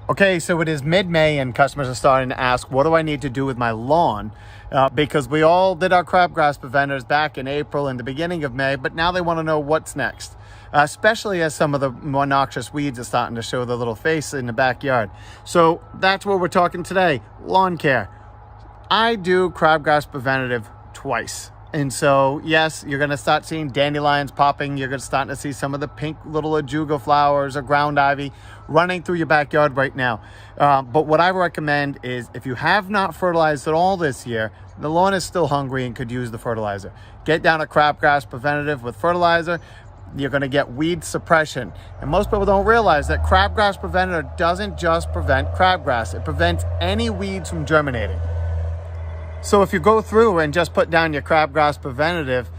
Okay, so it is mid-May and customers are starting to ask, what do I need to do with my lawn? Because we all did our crabgrass preventers back in April and the beginning of May, but now they want to know what's next, especially as some of the more noxious weeds are starting to show their little face in the backyard. So that's what we're talking today, lawn care. I do crabgrass preventative twice. And so, yes, you're going to start seeing dandelions popping. You're going to start to see some of the pink little ajuga flowers or ground ivy running through your backyard right now. But what I recommend is if you have not fertilized at all this year, the lawn is still hungry and could use the fertilizer. Get down a crabgrass preventative with fertilizer. You're going to get weed suppression. And most people don't realize that crabgrass preventative doesn't just prevent crabgrass. It prevents any weeds from germinating. So if you go through and just put down your crabgrass preventative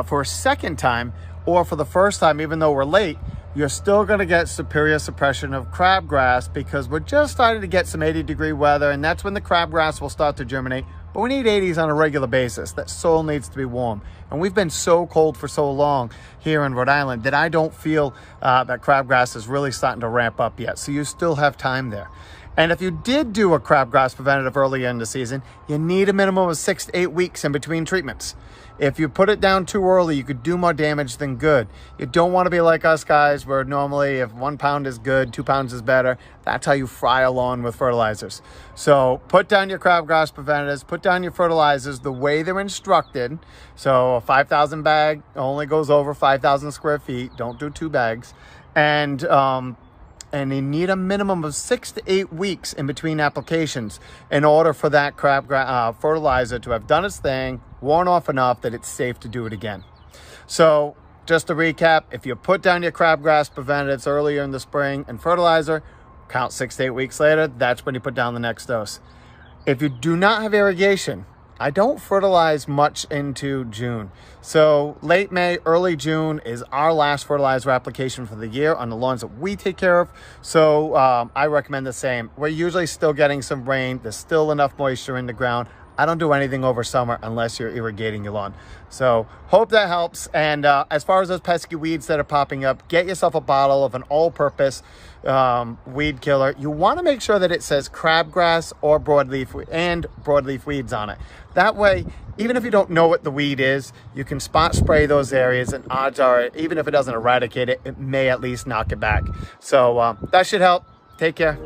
for a second time or for the first time, even though we're late, you're still going to get superior suppression of crabgrass because we're just starting to get some 80-degree weather, and that's when the crabgrass will start to germinate. But we need 80s on a regular basis. That soil needs to be warm. And we've been so cold for so long here in Rhode Island that I don't feel that crabgrass is really starting to ramp up yet. So you still have time there. And if you did do a crabgrass preventative early in the season, you need a minimum of 6 to 8 weeks in between treatments. If you put it down too early, you could do more damage than good. You don't want to be like us guys where normally if 1 pound is good, 2 pounds is better. That's how you fry a lawn with fertilizers. So put down your crabgrass preventatives, put down your fertilizers the way they're instructed. So a 5,000 bag only goes over 5,000 square feet. Don't do 2 bags. And you need a minimum of 6 to 8 weeks in between applications in order for that fertilizer to have done its thing, worn off enough that it's safe to do it again. So just to recap, if you put down your crabgrass preventatives earlier in the spring and fertilizer, count 6 to 8 weeks later, that's when you put down the next dose. If you do not have irrigation, I don't fertilize much into June. So late May, early June is our last fertilizer application for the year on the lawns that we take care of. So I recommend the same. We're usually still getting some rain. There's still enough moisture in the ground. I don't do anything over summer unless you're irrigating your lawn. So hope that helps. And as far as those pesky weeds that are popping up, get yourself a bottle of an all-purpose weed killer. You want to make sure that it says crabgrass or broadleaf weeds on it. That way, even if you don't know what the weed is, you can spot spray those areas, and odds are, even if it doesn't eradicate it, it may at least knock it back. So that should help. Take care.